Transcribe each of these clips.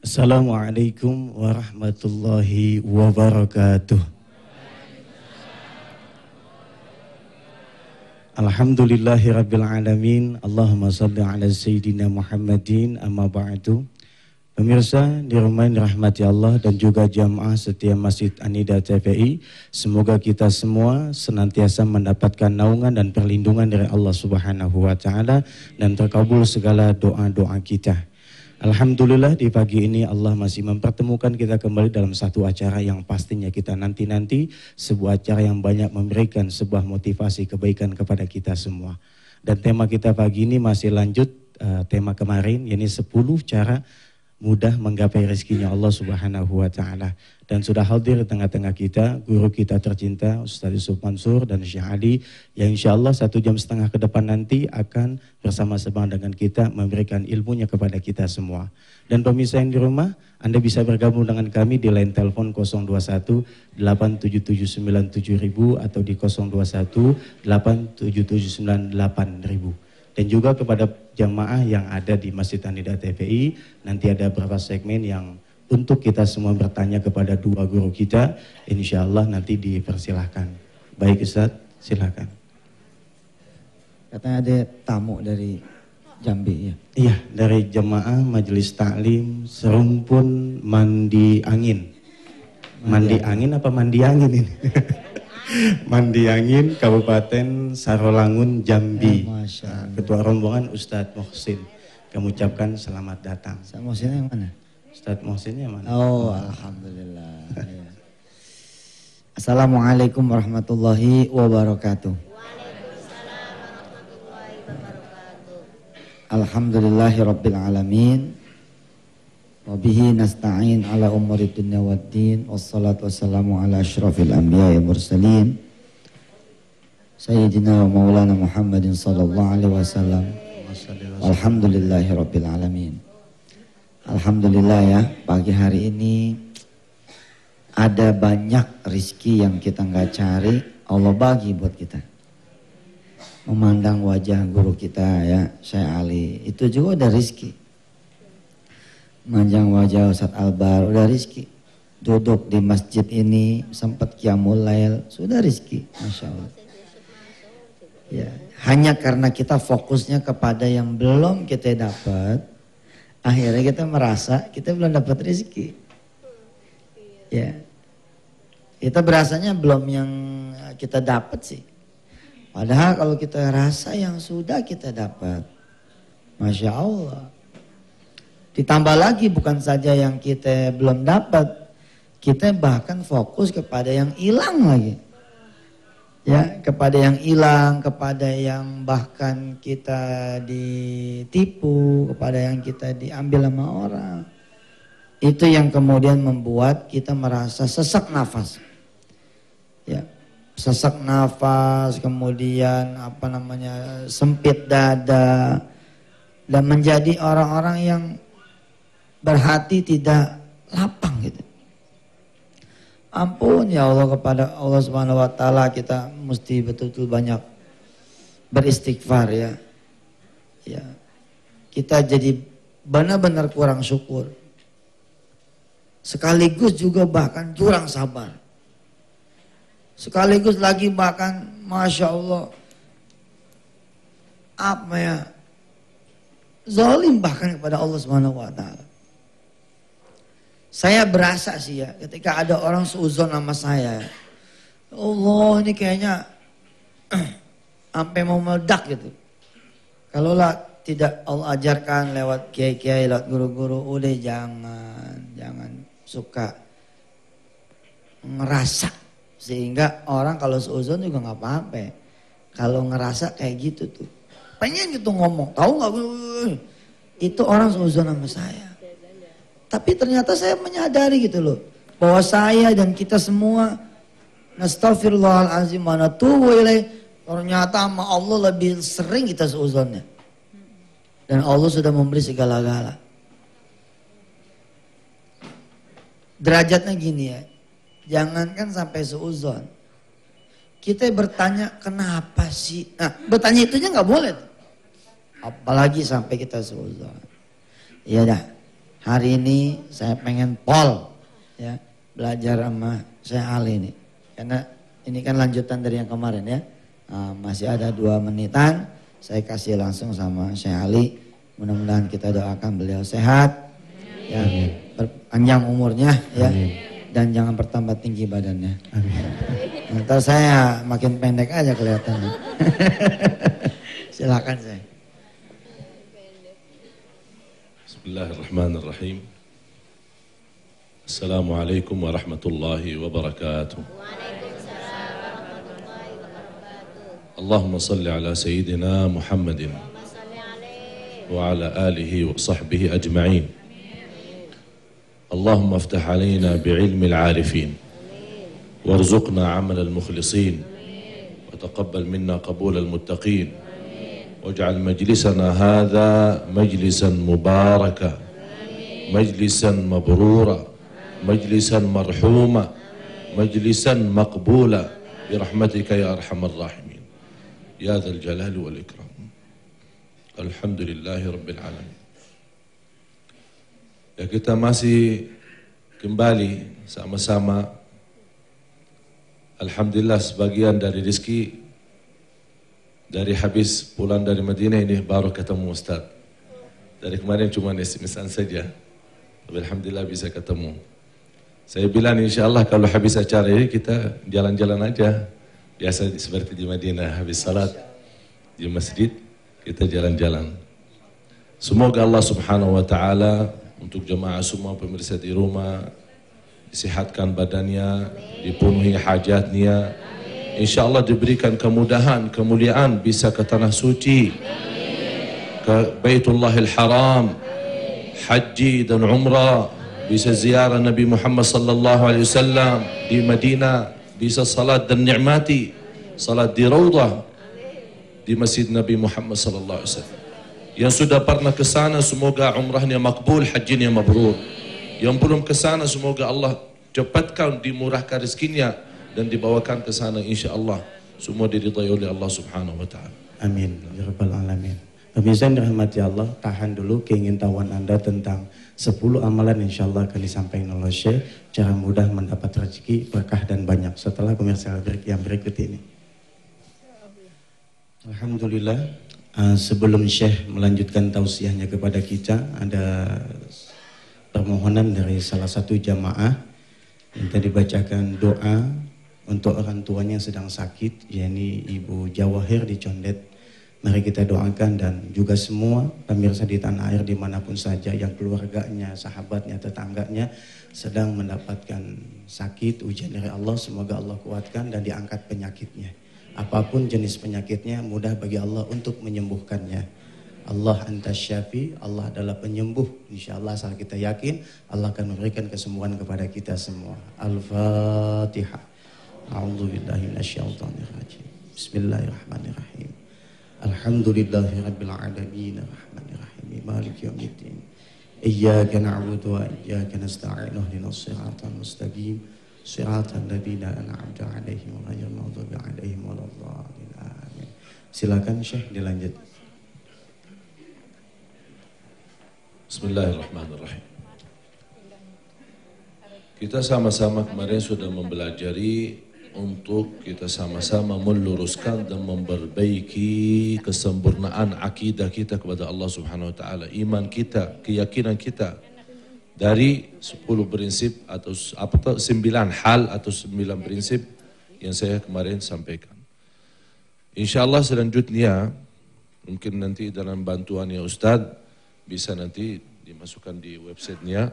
Assalamualaikum warahmatullahi wabarakatuh. Alhamdulillahirabbil alamin. Allahumma shalli ala sayyidina Muhammadin, amma ba'du. Pemirsa di rumah yang dirahmati Allah dan juga jamaah setia Masjid An-Nida TPI, semoga kita semua senantiasa mendapatkan naungan dan perlindungan dari Allah Subhanahu wa taala dan terkabul segala doa-doa kita. Alhamdulillah di pagi ini Allah masih mempertemukan kita kembali dalam satu acara yang pastinya kita nanti-nanti, sebuah acara yang banyak memberikan sebuah motivasi kebaikan kepada kita semua. Dan tema kita pagi ini masih lanjut tema kemarin, yakni 10 cara mudah menggapai rezekinya Allah Subhanahu wa taala. Dan sudah hadir di tengah-tengah kita guru kita tercinta Ustaz Yusuf Mansur dan Syekh Ali yang insyaallah 1 jam setengah ke depan nanti akan bersama-sama dengan kita memberikan ilmunya kepada kita semua. Dan pemirsa yang di rumah, Anda bisa bergabung dengan kami di line telepon 021 87797.000 atau di 021 87798.000. Dan juga kepada jamaah yang ada di Masjid An-Nida TPI, nanti ada beberapa segmen yang untuk kita semua bertanya kepada 2 guru kita, insya Allah nanti dipersilahkan. Baik Ustaz, silakan. Katanya ada tamu dari Jambi ya? Iya, dari jemaah Majelis Taklim Serumpun Mandi Angin. Mandi Angin apa Mandi Angin ini? Mandi Angin, Kabupaten Sarolangun, Jambi. Ketua rombongan Ustadz Mohsin. Kami ucapkan selamat datang. Ustadz Mohsinnya yang mana? Ustadz Mohsinnya mana? Oh, alhamdulillah. Ya. Assalamualaikum warahmatullahi wabarakatuh. Waalaikumsalam warahmatullahi wabarakatuh. Alhamdulillahi rabbil alamin. Wabihi nasta'in ala umuri dunya waddin. Wassalatu wassalamu ala asyrafil anbiya wa mursalin Sayyidina wa maulana Muhammadin sallallahu alaihi wasallam. Alhamdulillahi rabbil alamin. Alhamdulillah ya, pagi hari ini ada banyak rizki yang kita nggak cari, Allah bagi buat kita. Memandang wajah guru kita ya, Syekh Ali, itu juga udah rizki. Memandang wajah Ustadz Albar, udah rizki. Duduk di masjid ini, sempat qiyamul lail, sudah rizki, Masya Allah. Ya, hanya karena kita fokusnya kepada yang belum kita dapat, akhirnya kita merasa kita belum dapat rezeki. Ya, kita berasanya belum yang kita dapat sih. Padahal kalau kita rasa yang sudah kita dapat, Masya Allah. Ditambah lagi bukan saja yang kita belum dapat, kita bahkan fokus kepada yang hilang lagi. Ya, kepada yang hilang, kepada yang bahkan kita ditipu, kepada yang kita diambil sama orang. Itu yang kemudian membuat kita merasa sesak nafas. Ya, sesak nafas, kemudian sempit dada, dan menjadi orang-orang yang berhati tidak lapang gitu. Ampun ya Allah, kepada Allah Subhanahu wa taala kita mesti betul-betul banyak beristighfar ya. Ya. Kita jadi benar-benar kurang syukur. Sekaligus juga bahkan kurang sabar. Sekaligus lagi bahkan Masya Allah zalim bahkan kepada Allah Subhanahu wa taala. Saya berasa sih ya, ketika ada orang seuzon sama saya, Allah ini kayaknya sampai mau meledak gitu. Kalaulah tidak Allah ajarkan lewat kiai-kiai, lewat guru-guru, udah jangan suka ngerasa. Sehingga orang kalau seuzon juga gak apa-apa. Kalau ngerasa kayak gitu tuh, pengen gitu ngomong, tahu gak? Itu orang seuzon sama saya. Tapi ternyata saya menyadari gitu loh, bahwa saya dan kita semua nastaghfirullahalazim wa natubu ilaih, ternyata sama Allah lebih sering kita seuzonnya. Dan Allah sudah memberi segala-gala. Derajatnya gini ya, jangankan sampai seuzon, kita bertanya kenapa sih? Nah, bertanya itunya nggak boleh, apalagi sampai kita seuzon. Ya dah. Hari ini saya pengen pol ya, belajar sama Syekh Ali ini. Karena ini kan lanjutan dari yang kemarin ya. Masih ada 2 menitan, saya kasih langsung sama Syekh Ali. Mudah-mudahan kita doakan beliau sehat, ya, panjang umurnya ya, dan jangan bertambah tinggi badannya. Ntar saya makin pendek aja kelihatannya. Silakan saya. Bismillahirrahmanirrahim. Assalamualaikum warahmatullahi wabarakatuh. Waalaikumsalam warahmatullahi wabarakatuh. Allahumma salli ala Sayyidina Muhammadin Allahumma salli alaihi. wa ala alihi wa sahbihi ajma'in. Allahumma aftah alaina bi'ilmi al-arifin warzuqna amal al-mukhlisin wa taqabbal minna qabul al-muttaqin waj'al majlisana hadha majlisan mubaraka majlisan mabrura majlisan marhuma majlisan maqbula birahmatika ya arhamar rahimin ya dzal jalali wal ikram. Alhamdulillahi rabbil alamin. Ya, kita masih kembali sama-sama. Alhamdulillah sebagian dari rezeki dari habis pulang dari Madinah ini baru ketemu Ustaz. Dari kemarin cuma SMS-an saja. Tapi Alhamdulillah bisa ketemu. Saya bilang insya Allah kalau habis acara ini kita jalan-jalan aja. Biasa seperti di Madinah habis salat di masjid kita jalan-jalan. Semoga Allah Subhanahu wa taala untuk jemaah semua pemirsa di rumah disehatkan badannya, dipenuhi hajatnya. Insya Allah diberikan kemudahan, kemuliaan bisa ke tanah suci, ke Baitullahil Haram, haji dan umrah, bisa ziarah Nabi Muhammad sallallahu alaihi wasallam di Madinah, bisa salat dan nikmati salat di Raudah di Masjid Nabi Muhammad sallallahu alaihi wasallam. Yang sudah pernah ke sana semoga umrahnya makbul, hajinya mabrur. Yang belum ke sana semoga Allah cepatkan dimurahkan rezekinya dan dibawakan ke sana insyaallah. Semua diridhai oleh Allah Subhanahu wa taala. Amin ya rabbal alamin. Pemirsa yang dirahmati Allah, tahan dulu keingintahuan Anda tentang 10 amalan insyaallah akan disampaikan oleh Syekh cara mudah mendapat rezeki, berkah dan banyak setelah pemirsa yang berikut ini. Alhamdulillah, sebelum Syekh melanjutkan tausiahnya kepada kita, ada permohonan dari salah satu jamaah minta dibacakan doa untuk orang tuanya yang sedang sakit, yakni Ibu Jawahir di Condet. Mari kita doakan dan juga semua pemirsa di tanah air dimanapun saja yang keluarganya, sahabatnya, tetangganya sedang mendapatkan sakit, ujian dari Allah, semoga Allah kuatkan dan diangkat penyakitnya. Apapun jenis penyakitnya, mudah bagi Allah untuk menyembuhkannya. Allah antas syafi, Allah adalah penyembuh. InsyaAllah asal kita yakin, Allah akan memberikan kesembuhan kepada kita semua. Al-Fatihah. A'udzubillahi minasyaitonirrajim. Bismillahirrahmanirrahim. Alhamdulillahirabbil alamin, arrahmanirrahim, maliki yaumiddin. Iyyaka na'budu wa iyyaka nasta'in, ihdinas siratal mustaqim. Siratal ladzina an'amta 'alaihim ghairil maghdubi 'alaihim waladdallin. Amin. Silakan Syekh dilanjut. Bismillahirrahmanirrahim. Kita sama-sama kemarin sudah mempelajari untuk kita sama-sama meluruskan dan memperbaiki kesempurnaan akidah kita kepada Allah Subhanahu wa taala, iman kita, keyakinan kita dari 10 prinsip atau 9 hal atau 9 prinsip yang saya kemarin sampaikan. Insyaallah selanjutnya mungkin nanti dalam bantuannya Ustadz bisa nanti dimasukkan di websitenya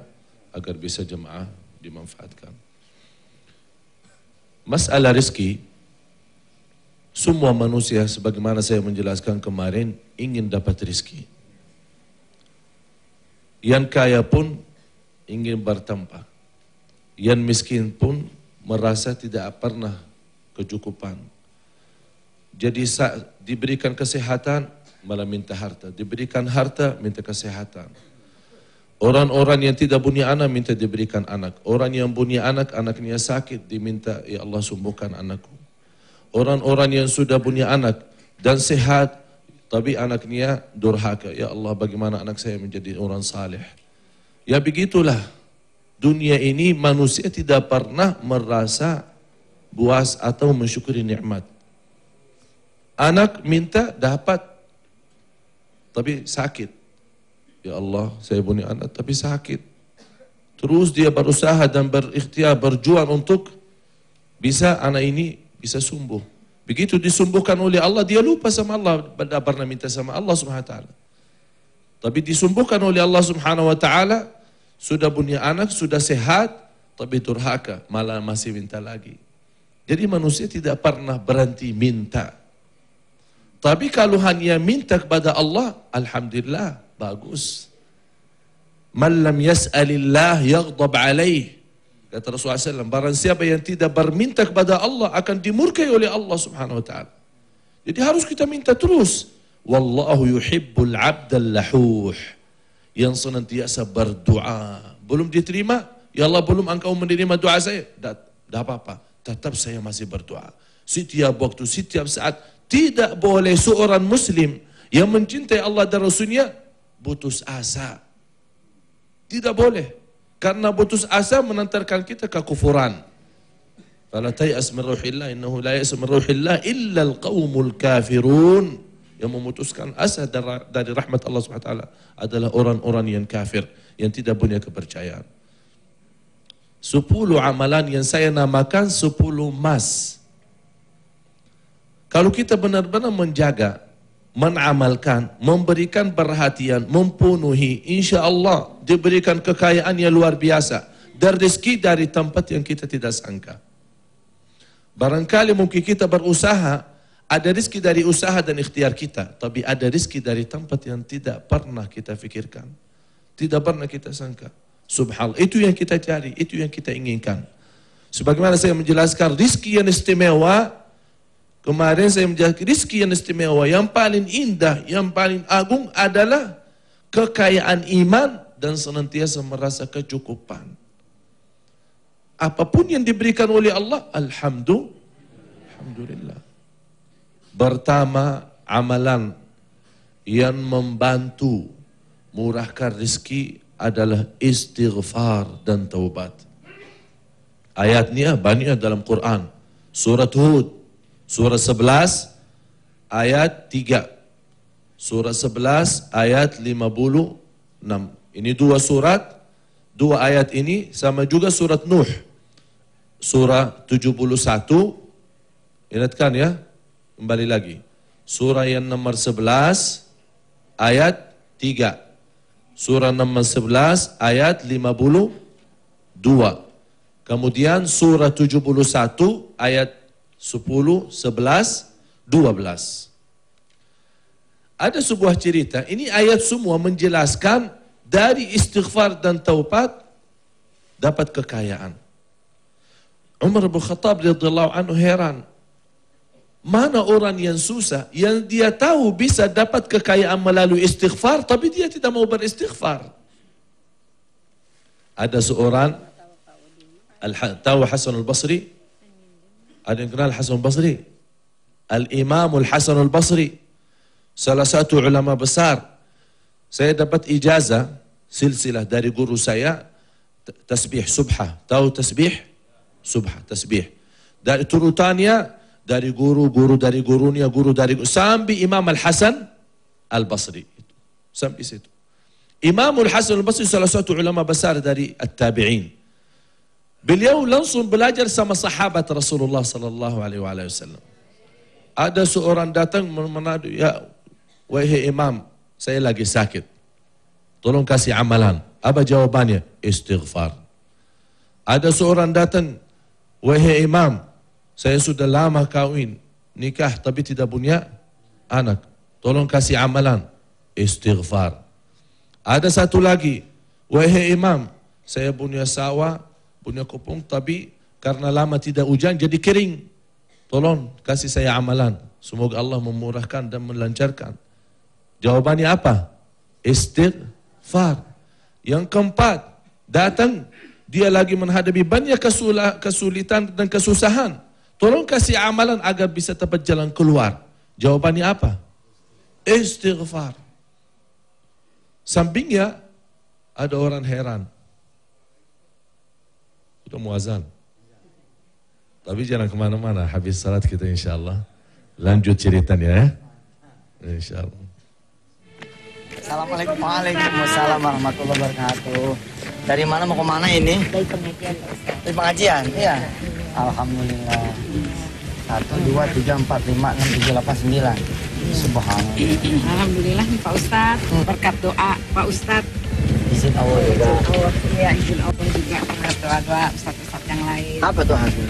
agar bisa jemaah dimanfaatkan. Masalah rezeki, semua manusia sebagaimana saya menjelaskan kemarin ingin dapat rezeki. Yang kaya pun ingin bertambah. Yang miskin pun merasa tidak pernah kecukupan. Jadi diberikan kesehatan malah minta harta, diberikan harta minta kesehatan. Orang-orang yang tidak punya anak minta diberikan anak. Orang yang punya anak, anaknya sakit diminta, ya Allah sembuhkan anakku. Orang-orang yang sudah punya anak dan sehat, tapi anaknya durhaka, ya Allah bagaimana anak saya menjadi orang saleh. Ya begitulah. Dunia ini manusia tidak pernah merasa puas atau mensyukuri nikmat. Anak minta dapat, tapi sakit. Ya Allah, saya punya anak tapi sakit. Terus dia berusaha dan berikhtiar, berjuang untuk bisa anak ini bisa sembuh. Begitu disembuhkan oleh Allah, dia lupa sama Allah, tidak pernah minta sama Allah Subhanahu wa taala. Tapi disembuhkan oleh Allah Subhanahu wa taala, sudah punya anak, sudah sehat, tapi durhaka, malah masih minta lagi. Jadi manusia tidak pernah berhenti minta. Tapi kalau hanya minta kepada Allah, alhamdulillah, bagus. Man lam yas'alillah yaghdab alaih. Kata Rasulullah SAW, barang siapa yang tidak berminta kepada Allah akan dimurkai oleh Allah Subhanahu wa taala. Jadi harus kita minta terus. Wallahu yuhibbul 'abdal lahuh. Yang senantiasa berdoa. Belum diterima, ya Allah belum engkau menerima doa saya. Tidak apa-apa, tetap saya masih berdoa. Setiap waktu, setiap saat. Tidak boleh seorang muslim yang mencintai Allah dan Rasulnya putus asa. Tidak boleh. Karena putus asa menantarkan kita ke kufuran. Fala tay'as min ruhillah innahu la ya'as min ruhillah illa al-qaumul kafirun. Yang memutuskan asa dari rahmat Allah Subhanahu wa taala adalah orang-orang yang kafir, yang tidak punya kepercayaan. 10 amalan yang saya namakan 10 mas. Kalau kita benar-benar menjaga, menamalkan, memberikan perhatian, mempenuhi, insya Allah diberikan kekayaan yang luar biasa dan rezeki dari tempat yang kita tidak sangka. Barangkali mungkin kita berusaha, ada rezeki dari usaha dan ikhtiar kita, tapi ada rezeki dari tempat yang tidak pernah kita fikirkan, tidak pernah kita sangka. Subhanallah, itu yang kita cari, itu yang kita inginkan. Sebagaimana saya menjelaskan rezeki yang istimewa, kemarin saya menjelaskan rezeki yang istimewa, yang paling indah, yang paling agung adalah kekayaan iman dan senantiasa merasa kecukupan. Apapun yang diberikan oleh Allah, alhamdulillah. Pertama, amalan yang membantu murahkan rezeki adalah istighfar dan taubat. Ayatnya banyak dalam Quran. Surat Hud, surah 11, ayat 3. Surah 11, ayat 56. Ini dua surat, dua ayat ini sama juga surat Nuh. Surah 71, ingatkan ya, kembali lagi. Surah yang nomor 11, ayat 3. Surah nomor 11, ayat 52. Kemudian surah 71, ayat 10, 11, 12. Ada sebuah cerita, ini ayat semua menjelaskan dari istighfar dan taubat dapat kekayaan. Umar bin Khattab radhiyallahu anhu heran. Mana orang yang susah, yang dia tahu bisa dapat kekayaan melalui istighfar, tapi dia tidak mau beristighfar. Ada seorang, tahu Hasan al-Basri? Ada yang kenal Hasan al-Basri? Al-Imam al-Hasan al-Basri, salah satu ulama besar. Saya dapat ijazah, silsilah dari guru saya, tasbih subha. Tahu tasbih? Subha, tasbih. Dari turutannya, dari guru dari gurunya, guru dari guru, sampai Imam Al-Hasan Al-Basri. Sampai situ. Imam Al-Hasan Al-Basri salah satu ulama besar dari At-Tabi'in. Beliau langsung belajar sama sahabat Rasulullah sallallahu alaihi wasallam. Ada seorang datang menadu, ya wahai imam, saya lagi sakit. Tolong kasih amalan. Apa jawabannya? Istighfar. Ada seorang datang, wahai imam, saya sudah lama kawin, nikah tapi tidak punya anak. Tolong kasih amalan. Istighfar. Ada satu lagi, wahai imam, saya punya sawah, punya kebun, tapi karena lama tidak hujan jadi kering. Tolong kasih saya amalan. Semoga Allah memurahkan dan melancarkan. Jawabannya apa? Istighfar. Yang keempat, datang, dia lagi menghadapi banyak kesulitan dan kesusahan. Tolong kasih amalan agar bisa dapat jalan keluar. Jawabannya apa? Istighfar. Sampingnya, Ada orang heran. Sudah mau azan. Tapi jangan kemana-mana, habis salat kita insya Allah. Lanjut ceritanya ya. Insya Allah. Assalamualaikum. Waalaikumsalam warahmatullahi wabarakatuh. Dari mana mau kemana ini? Dari pengajian Pak Ustaz. Dari pengajian? Iya. Alhamdulillah. 1, 2, 3, 4, 5, 6, 7, 8, 9. Subhanallah. Alhamdulillah nih Pak Ustadz, berkat doa Pak Ustadz. Izin Allah juga. Allah, ya izin Allah juga berkat doa Ustadz-Ustadz yang lain. Apa tuh hasil?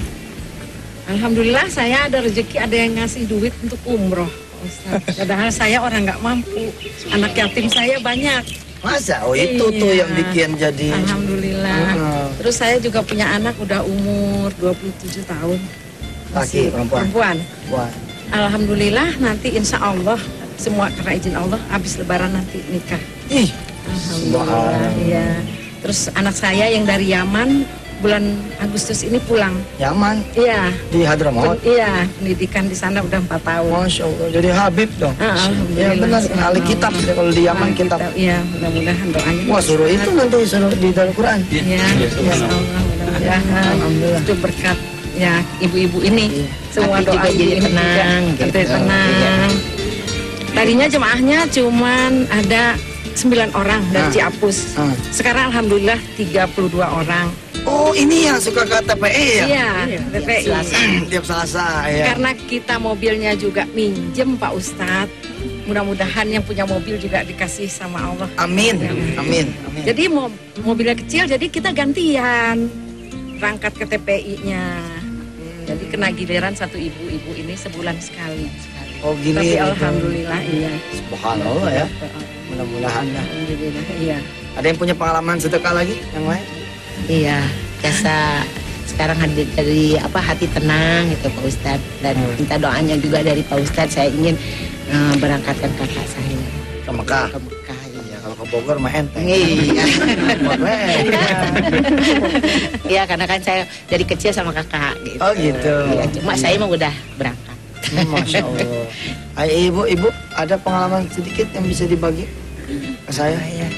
Alhamdulillah saya ada rezeki, ada yang ngasih duit untuk umroh Pak Ustadz. Padahal saya orang nggak mampu, anak yatim saya banyak. Masa? Oh itu Iya. tuh yang bikin jadi. Alhamdulillah. Terus saya juga punya anak udah umur 27 tahun. Laki, perempuan? Perempuan. Alhamdulillah nanti insya Allah semua karena izin Allah habis lebaran nanti nikah. Ih. Alhamdulillah. Iya. Terus anak saya yang dari Yaman bulan Agustus ini pulang. Yaman? Iya. Di Hadramaut? Iya, pendidikan di sana udah 4 tahun. Masya Allah, jadi Habib dong. Alhamdulillah. Ya benar, ahli kitab ya, kalau di Yaman kitab. Iya, mudah-mudahan doanya. Wah suruh itu nanti suruh di dalam Quran. Iya, insya Allah mudah-mudahan itu berkat ya ibu-ibu ini. Semua Hati doa juga jadi ibu ini tenang, juga gitu. hati tenang. Tadinya jemaahnya cuman ada 9 orang dari Ciapus. Sekarang alhamdulillah 32 orang. Oh ini yang suka ke TPI ya? Iya, TPI. Tiap Selasa ya. Karena kita mobilnya juga minjem Pak Ustadz. Mudah-mudahan yang punya mobil juga dikasih sama Allah. Amin, amin, amin. Jadi mobilnya kecil, jadi kita gantian berangkat ke TPI-nya. Jadi kena giliran satu ibu-ibu ini sebulan sekali. Oh gini. Tapi gitu. alhamdulillah iya. Subhanallah ya. Mudah-mudahan ya. Alhamdulillah iya. Ada yang punya pengalaman sedekah lagi yang lain? Iya, biasa sekarang dari hati tenang gitu Pak Ustadz, dan minta doanya juga dari Pak Ustadz. Saya ingin berangkatkan kakak saya Ke Mekah. ke Mekah. Iya, kalau ke Bogor mah enteng. Iya. Boleh. Iya, karena kan saya dari kecil sama kakak gitu. Oh gitu. Iya, cuma saya mah udah berangkat. Masya Allah. Ay, ibu, ada pengalaman sedikit yang bisa dibagi ke saya? Iya.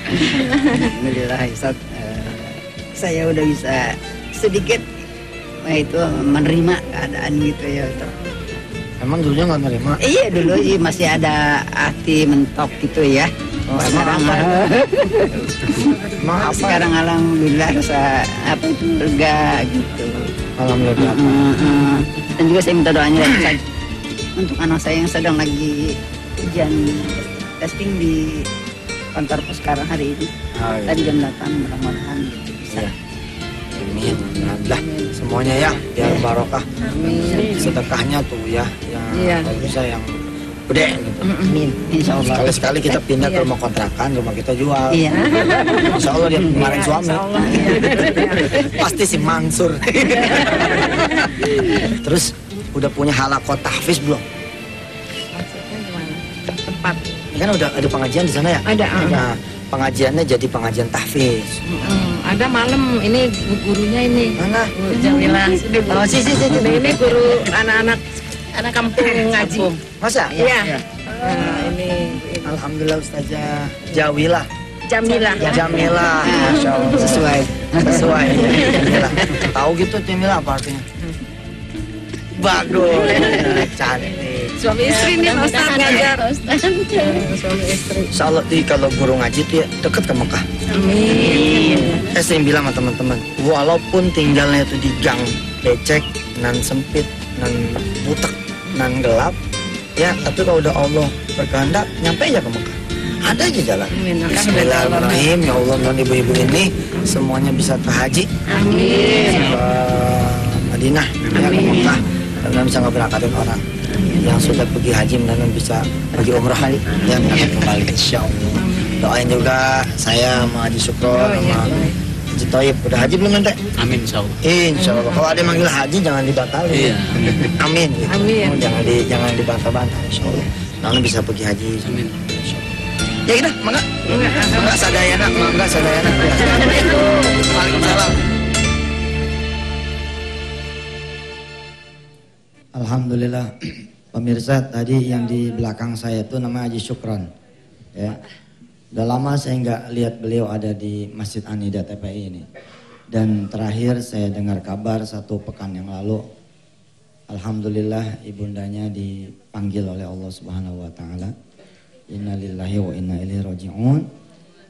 Alhamdulillah Ustaz, saya udah bisa sedikit itu menerima keadaan gitu ya Ustaz. Emang dulunya nggak nerima? Iya dulu sih masih ada hati mentok gitu ya. Sekarang Emang apa? sekarang alhamdulillah rasa apa itu lega gitu. Alhamdulillah. Dan juga saya minta doanya dari Ustaz untuk anak saya yang sedang lagi ujian testing di kantor pos sekarang hari ini. Oh, iya. Tadi jam 8 mudah-mudahan gitu bisa. Iya. Amin. Alhamdulillah semuanya ya biar barokah. Sedekahnya tuh ya yang Iya. kalau bisa yang gede gitu. Amin. Insya Allah. Sekali-sekali kita pindah ke rumah kontrakan, rumah kita jual. Iya. Insya Allah dia kemarin suami. Insya Allah, iya. Pasti si Mansur. Terus udah punya halaqah tahfiz belum? Maksudnya gimana? Tempat. Ini kan udah ada pengajian di sana ya? Ada, Nah, pengajiannya jadi pengajian tahfiz. Ada malam ini gurunya ini. Mana? Bu Jamila. Oh, si. Ini guru anak-anak anak kampung ngaji. Masa? Iya. Ini Alhamdulillah Ustazah Jawilah. Jamilah. Jamilah. Masya Allah. Sesuai. Sesuai. Jamilah. Tahu gitu Jamilah apa artinya? Bagus. Cantik. Suami istri nih Pak Ustadz ngajar. Suami istri. Insya Allah kalau guru ngaji tuh ya deket ke Mekah. Amin. Saya sering bilang sama teman-teman, walaupun tinggalnya itu di gang becek, nan sempit, nan butek, nan gelap, ya tapi kalau udah Allah berkehendak, nyampe aja ke Mekah. Ada aja jalan. Amin. Bismillahirrahmanirrahim. Ya Allah, non ibu-ibu ini semuanya bisa ke haji, Amin. ke Madinah, ya ke Mekah, dan bisa ngeberangkatin orang. Yang sudah pergi haji, dan bisa pergi umrah, ya berangkat kembali. Insya Allah. Doain juga saya sama Haji Syukron, sama Haji Toyib. Udah haji belum nanti? Amin insya Allah. Insya Allah. Kalau ada yang manggil haji jangan dibatalin. Iya. Amin. Gitu. Amin. Jangan dibantah-bantah. Insya Allah. Nanti bisa pergi haji. Amin. Insya Allah. Ya kita, mangga sadayana, mangga sadayana. Assalamualaikum. Waalaikumsalam. Alhamdulillah. Pemirsa tadi yang di belakang saya itu namanya Haji Syukron. Ya. Udah lama saya nggak lihat beliau ada di Masjid An-Nida TPI ini. Dan terakhir saya dengar kabar 1 pekan yang lalu, alhamdulillah ibundanya dipanggil oleh Allah Subhanahu wa taala. Innalillahi wa inna ilaihi raji'un.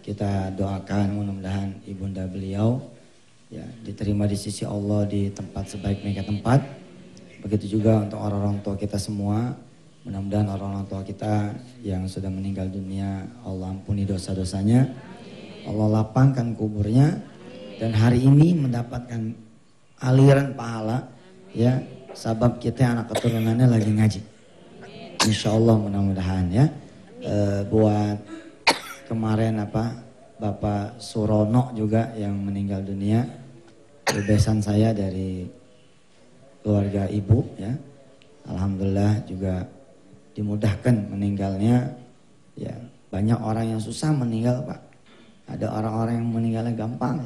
Kita doakan mudah-mudahan ibunda beliau ya diterima di sisi Allah di tempat sebaik-baiknya tempat. Begitu juga untuk orang-orang tua kita semua. Mudah-mudahan orang-orang tua kita yang sudah meninggal dunia Allah ampuni dosa-dosanya. Allah lapangkan kuburnya. Dan hari ini mendapatkan aliran pahala ya. Sabab kita anak keturunannya lagi ngaji. Insya Allah mudah-mudahan ya. Buat kemarin Bapak Surono juga yang meninggal dunia. Bebesan saya dari keluarga ibu ya. Alhamdulillah juga dimudahkan meninggalnya. Ya, banyak orang yang susah meninggal Pak. Ada orang-orang yang meninggalnya gampang.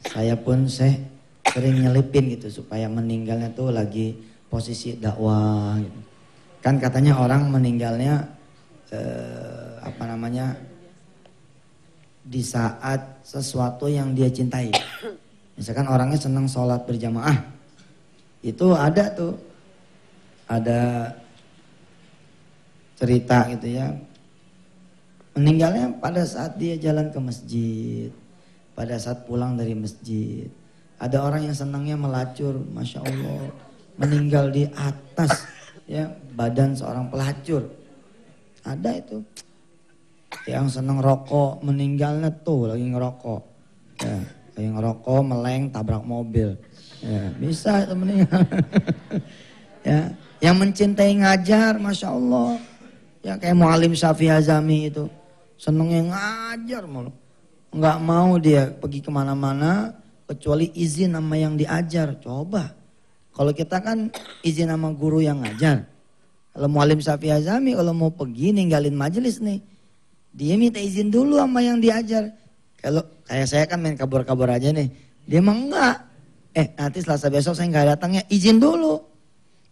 Saya pun sering nyelipin gitu supaya meninggalnya tuh lagi posisi dakwah gitu. Kan katanya orang meninggalnya di saat sesuatu yang dia cintai. Misalkan orangnya senang sholat berjamaah, itu ada cerita gitu ya. Meninggalnya pada saat dia jalan ke masjid, pada saat pulang dari masjid. Ada orang yang senangnya melacur, Masya Allah, meninggal di atas ya badan seorang pelacur. Ada itu. Yang senang rokok, meninggalnya tuh lagi ngerokok. Ya, lagi ngerokok, meleng, tabrak mobil. Ya, bisa itu meninggal. Ya, yang mencintai ngajar, Masya Allah. Ya kayak Mu'alim Syafi'i Azami itu. Senangnya ngajar mulu. Enggak mau dia pergi kemana-mana kecuali izin sama yang diajar. Coba. Kalau kita kan izin sama guru yang ngajar. Kalau Mu'alim Syafi'i Azami kalau mau pergi ninggalin majelis nih. Dia minta izin dulu sama yang diajar. Kalau kayak saya kan main kabur-kabur aja nih. Dia emang enggak. Nanti Selasa besok saya enggak datangnya. Izin dulu.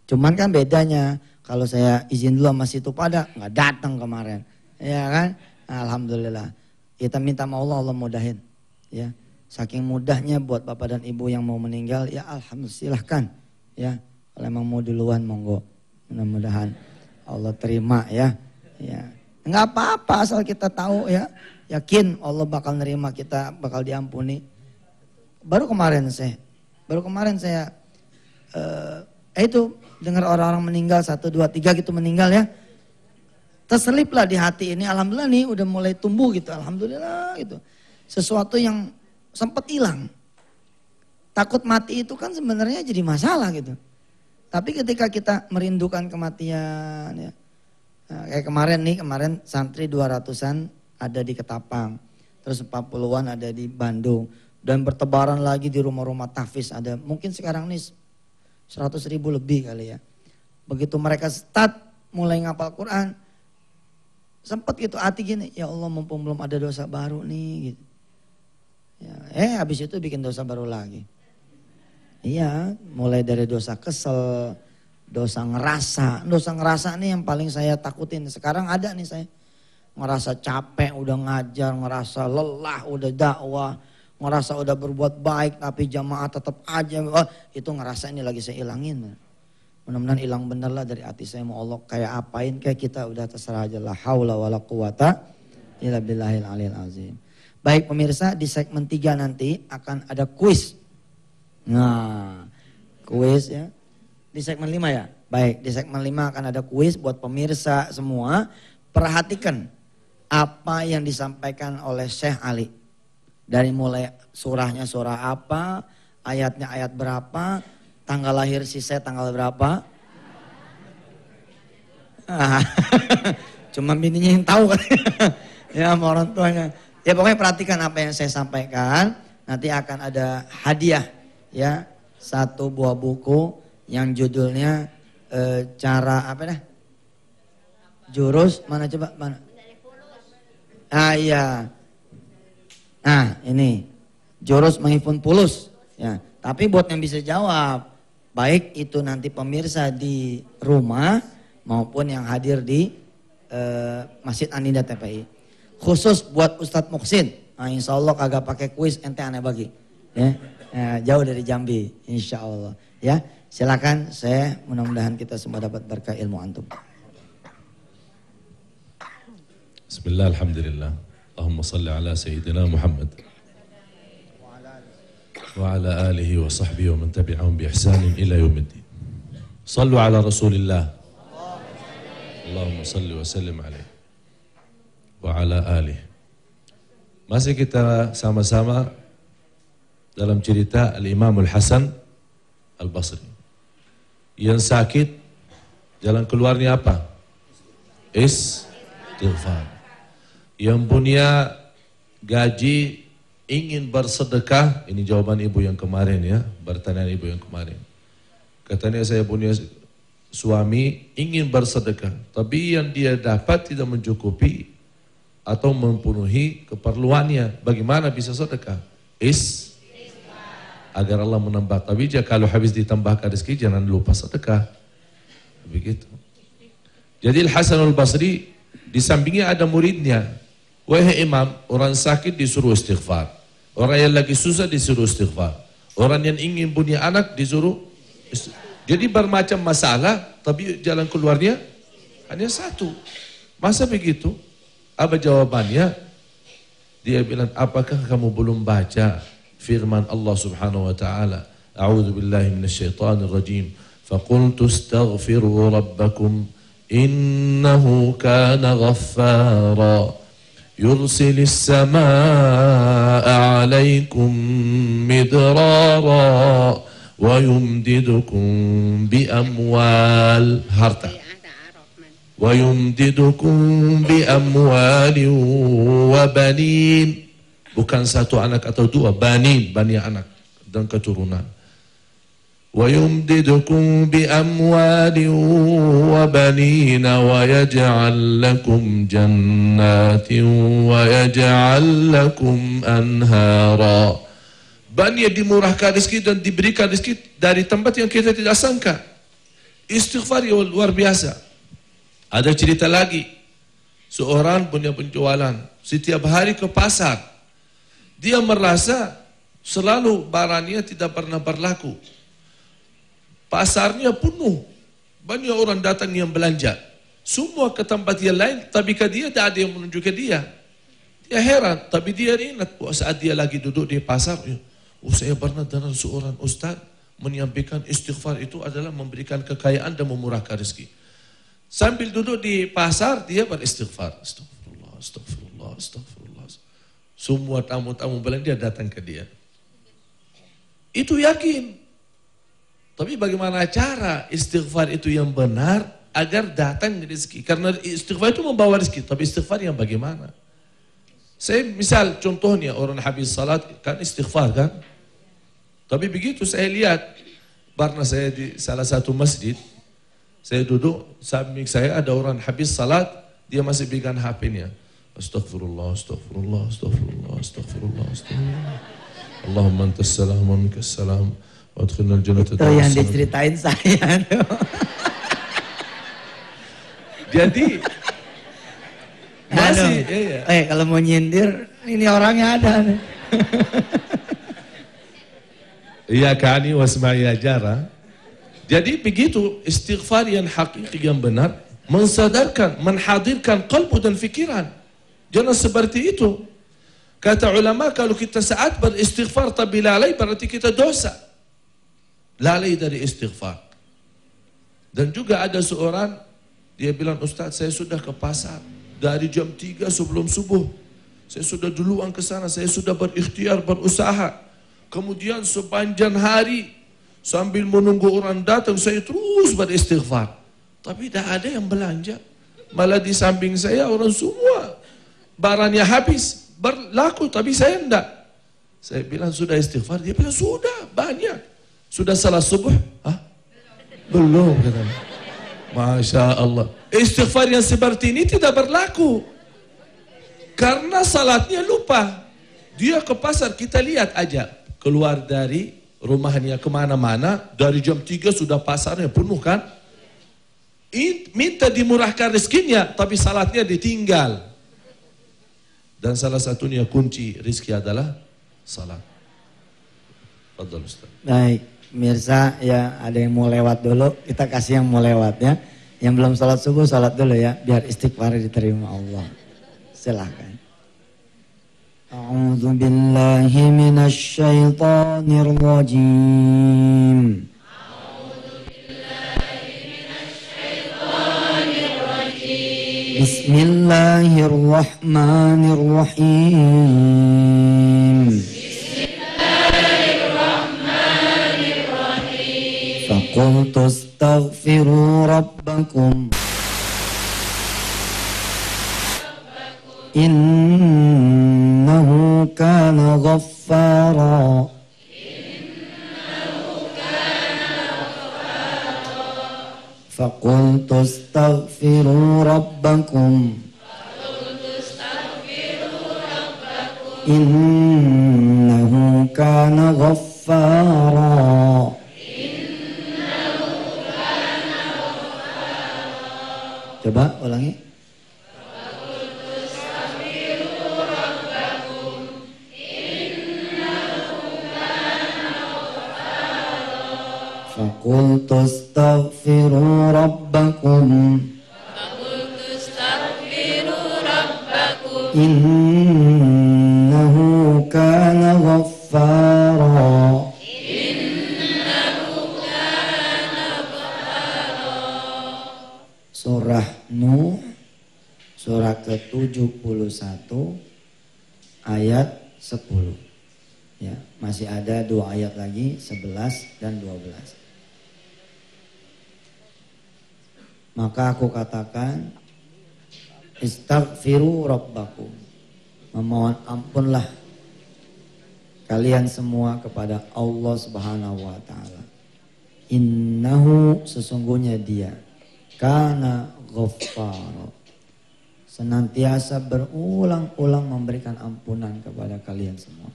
Cuman kan bedanya. Kalau saya izin dulu sama situ pada enggak datang kemarin. Ya kan. Alhamdulillah. Kita minta sama Allah, Allah mudahin. Ya. Saking mudahnya buat bapak dan ibu yang mau meninggal. Ya alhamdulillah silahkan. Ya. Kalau emang mau duluan monggo. Mudah-mudahan Allah terima ya. Ya. Enggak apa-apa asal kita tahu ya. Yakin Allah bakal nerima kita, bakal diampuni. Baru kemarin saya itu dengar orang-orang meninggal 1, 2, 3 gitu meninggal ya. Terselip lah di hati ini, alhamdulillah nih udah mulai tumbuh gitu, alhamdulillah gitu. Sesuatu yang sempat hilang. Takut mati itu kan sebenarnya jadi masalah gitu. Tapi ketika kita merindukan kematian ya. Nah, kayak kemarin santri 200-an ada di Ketapang. Terus 40-an ada di Bandung. Dan bertebaran lagi di rumah-rumah tahfiz ada. Mungkin sekarang nih 100.000 lebih kali ya. Begitu mereka start mulai ngapal Quran. Sempat gitu hati gini, ya Allah mumpung belum ada dosa baru nih gitu. Ya, habis itu bikin dosa baru lagi. Iya, mulai dari dosa kesel, dosa ngerasa. Dosa ngerasa nih yang paling saya takutin. Sekarang ada nih saya. Ngerasa capek udah ngajar, ngerasa lelah udah dakwah, ngerasa udah berbuat baik tapi jamaah tetap aja. Itu ngerasa ini lagi saya ilangin. Mudah-mudahan hilang bener lah dari hati saya. Mau Allah kayak apain kayak kita udah terserah aja. La haula wala quwata illa billahil aliyil azim. Baik pemirsa, di segmen 3 nanti akan ada kuis. Nah, kuis ya. Di segmen 5 ya? Baik, di segmen 5 akan ada kuis buat pemirsa semua. Perhatikan apa yang disampaikan oleh Syekh Ali. Dari mulai surahnya surah apa, ayatnya ayat berapa, tanggal lahir si saya tanggal berapa. Cuma bininya yang tahu kan. Ya sama orang tuanya. Ya pokoknya perhatikan apa yang saya sampaikan. Nanti akan ada hadiah ya. 1 buah buku yang judulnya cara apa dah? Jurus mana coba mana? Iya. Nah ini jurus menghipun fulus. Ya, tapi buat yang bisa jawab, baik itu nanti pemirsa di rumah maupun yang hadir di Masjid An-Nida TPI. khusus buat Ustadz Muhsin. Nah, insya Allah kagak pakai kuis, ente aneh bagi. Ya, jauh dari Jambi, insya Allah. Ya, silakan. Saya mudah-mudahan kita semua dapat berkah ilmu antum. Bismillah, alhamdulillah. Allahumma salli ala Sayyidina Muhammad. Wa ala alihi wa sahbihi wa man tabi'ahum bi ihsanin ila yaumiddin. Sallu ala Rasulillah. Allahumma salli wa sallim alaihi. Wa ala alihi. Masih kita sama-sama dalam cerita Al-Imam Al-Hasan Al-Basri. Yang sakit, jalan keluarnya apa? Istighfar. Yang punya gaji ingin bersedekah, ini jawaban ibu yang kemarin ya, pertanyaan ibu yang kemarin. Katanya saya punya suami ingin bersedekah, tapi yang dia dapat tidak mencukupi atau memenuhi keperluannya. Bagaimana bisa sedekah? Agar Allah menambah. Tapi kalau habis ditambahkan rezeki jangan lupa sedekah. Begitu. Jadi Al-Hasan Al-Basri di sampingnya ada muridnya. Wahai imam, orang sakit disuruh istighfar. Orang yang lagi susah disuruh istighfar. Orang yang ingin punya anak disuruh istighfar. Jadi bermacam masalah, tapi jalan keluarnya hanya satu. Masa begitu? Apa jawabannya? Dia bilang, apakah kamu belum baca firman Allah Subhanahu wa taala? A'udzu billahi minasyaitonir rajim. Faqultu astaghfiru rabbakum innahu kana ghaffara. يرسل السماء عليكم مدرارا ويمددكم بأموال harta ويمددكم بأموال وبنين, bukan satu anak atau dua, banin, banyak anak dan keturunan. ويمددكم بأموال وبنين ويجعل لكم جنات ويجعل لكم أنهارا. Banyak dimurahkan rezeki dan diberikan rezeki dari tempat yang kita tidak sangka. Istighfar yang luar biasa. Ada cerita lagi, seorang punya penjualan, setiap hari ke pasar. Dia merasa selalu barangnya tidak pernah berlaku. Pasarnya penuh, banyak orang datang yang belanja. Semua ke tempat yang lain, tapi ke dia tidak ada yang menuju ke dia. Dia heran, tapi dia ingat saat dia lagi duduk di pasar, saya pernah dengar seorang ustaz menyampaikan istighfar itu adalah memberikan kekayaan dan memurahkan rezeki. Sambil duduk di pasar, dia beristighfar. Astagfirullah, astagfirullah, astagfirullah. Semua tamu-tamu belanja datang ke dia. Itu yakin. Tapi bagaimana cara istighfar itu yang benar agar datang rezeki? Karena istighfar itu membawa rezeki, tapi istighfar yang bagaimana? Saya misal contohnya orang habis salat kan istighfar kan? Tapi begitu saya lihat, pernah saya di salah satu masjid, saya duduk, samping saya ada orang habis salat, dia masih pegang HP-nya. Astagfirullah, astagfirullah, astagfirullah, astagfirullah, astagfirullah. Allahumma antas salam wa minkas salam. Itu yang diceritain saya. Jadi masih kalau mau nyindir ini orangnya ada. Iya kani wasma'i ajara. Jadi begitu istighfar yang hakiki yang benar, mensadarkan, menghadirkan qalbu dan fikiran. Jangan seperti itu. Kata ulama kalau kita saat beristighfar tapi lalai berarti kita dosa. Lalai dari istighfar. Dan juga ada seorang, dia bilang, Ustaz saya sudah ke pasar dari jam 3 sebelum subuh. Saya sudah duluan ke sana, saya sudah berikhtiar, berusaha. Kemudian sepanjang hari, sambil menunggu orang datang, saya terus beristighfar. Tapi tidak ada yang belanja. Malah di samping saya orang semua barangnya habis, berlaku, tapi saya tidak. Saya bilang sudah istighfar, dia bilang sudah, banyak. Sudah salat subuh? Hah? Belum katanya. Masya Allah. Istighfar yang seperti ini tidak berlaku. Karena salatnya lupa. Dia ke pasar, kita lihat aja. Keluar dari rumahnya kemana-mana, dari jam 3 sudah pasarnya penuh kan? Minta dimurahkan rezekinya, tapi salatnya ditinggal. Dan salah satunya kunci rizki adalah salat. Fadhal Ustaz. Baik, mirsa ya, ada yang mau lewat dulu, kita kasih yang mau lewat ya. Yang belum salat subuh salat dulu ya, biar istighfar diterima Allah. Silahkan. A'udzu billahi minasy syaithanir rajim. Bismillahirrahmanirrahim. Faqultu astaghfiru rabbakum innahu kana ghaffara. فقلت استغفروا ربكم إنه كان غفارا. Coba ulangi. فقلت استغفروا ربكم إنه كان غفارا. Surah Nuh, surah ke-71 ayat 10. Ya, masih ada 2 ayat lagi, 11 dan 12. Maka aku katakan, istaghfiru rabbakum. Memohon ampunlah kalian semua kepada Allah Subhanahu wa taala. Innahu, sesungguhnya dia, kana ghaffara, senantiasa berulang-ulang memberikan ampunan kepada kalian semua.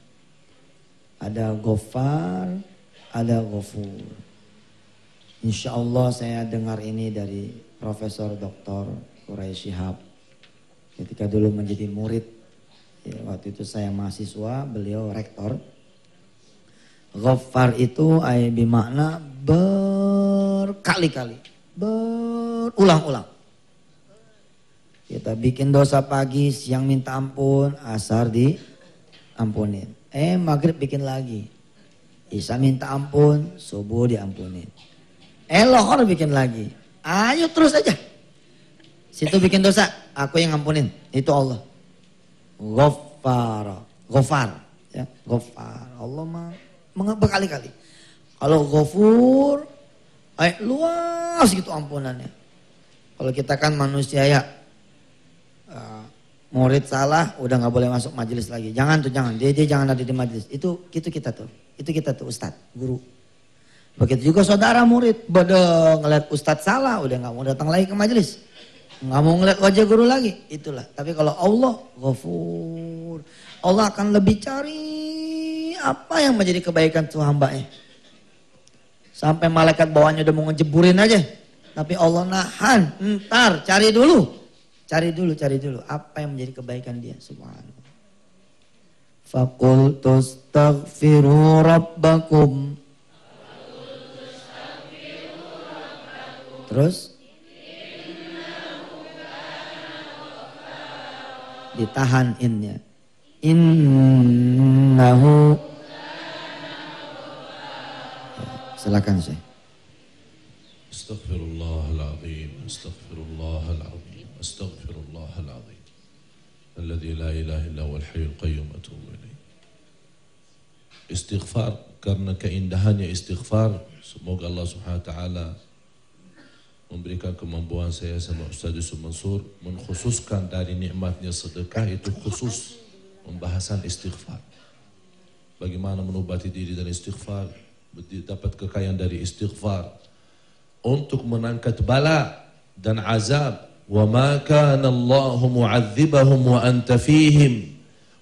Ada Ghaffar, ada Ghafur. Insya Allah saya dengar ini dari Profesor Dr. Quraisy Shihab. Ketika dulu menjadi murid, ya, waktu itu saya mahasiswa, beliau rektor. Ghaffar itu bermakna berkali-kali, berulang-ulang. Kita bikin dosa pagi, siang minta ampun, asar diampunin. Maghrib bikin lagi. Isya minta ampun, subuh diampunin. Lohor bikin lagi. Ayo terus aja. Situ bikin dosa, aku yang ngampunin. Itu Allah. Ghaffar. Ya, Ghaffar. Allah berkali-kali. Kalau Ghafur, luas gitu ampunannya. Kalau kita kan manusia ya, murid salah udah nggak boleh masuk majelis lagi. Jangan dia jangan ada di majelis. Itu kita tuh ustadz, guru. Begitu juga saudara murid, ngeliat ustadz salah udah nggak mau datang lagi ke majelis. Nggak mau ngeliat wajah guru lagi. Itulah. Tapi kalau Allah Ghafur, Allah akan lebih cari apa yang menjadi kebaikan tuh hambanya. Sampai malaikat bawahnya udah mau ngejeburin aja. Tapi Allah nahan, ntar cari dulu apa yang menjadi kebaikan dia. Subhanallah. Faqultu astaghfiru rabbakum. Terus ditahan innya. Innahu. Silakan Syekh. Astaghfirullahaladzim, astaghfirullahaladzim, astaghfirullahaladzim. Alladzi la ilaha illa huwal hayyul qayyum atubu ilaih. Istighfar, karena keindahannya istighfar, semoga Allah Subhanahu wa taala memberikan kemampuan saya sama Ustaz Yusuf Mansur mengkhususkan dari nikmatnya sedekah itu khusus pembahasan istighfar. Bagaimana menobati diri dari istighfar, dapat kekayaan dari istighfar untuk mengangkat bala dan azab. Wa ma kana Allahu mu'adzibahum wa anta fihim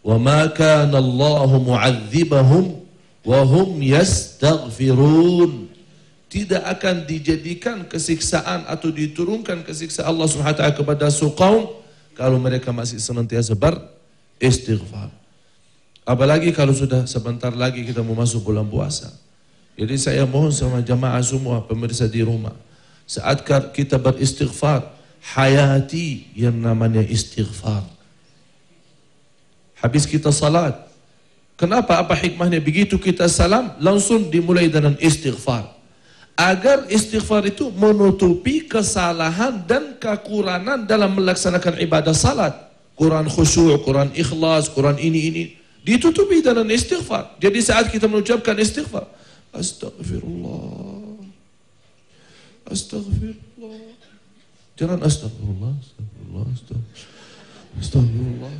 wa ma kana Allahu mu'adzibahum wa hum yastaghfirun. Tidak akan dijadikan kesiksaan atau diturunkan kesiksa Allah SWT kepada suku kaum kalau mereka masih senantiasa istighfar. Apalagi kalau sudah sebentar lagi kita mau masuk bulan puasa. Jadi saya mohon sama jamaah semua pemirsa di rumah, saat kita beristighfar, hayati yang namanya istighfar. Habis kita salat, kenapa, apa hikmahnya? Begitu kita salam, langsung dimulai dengan istighfar. Agar istighfar itu menutupi kesalahan dan kekurangan dalam melaksanakan ibadah salat. Quran khusyuk, Quran ikhlas, Quran ini ditutupi dengan istighfar. Jadi saat kita mengucapkan istighfar, astagfirullah, astagfirullah, jangan astagfirullah, astagfirullah, astagfirullah,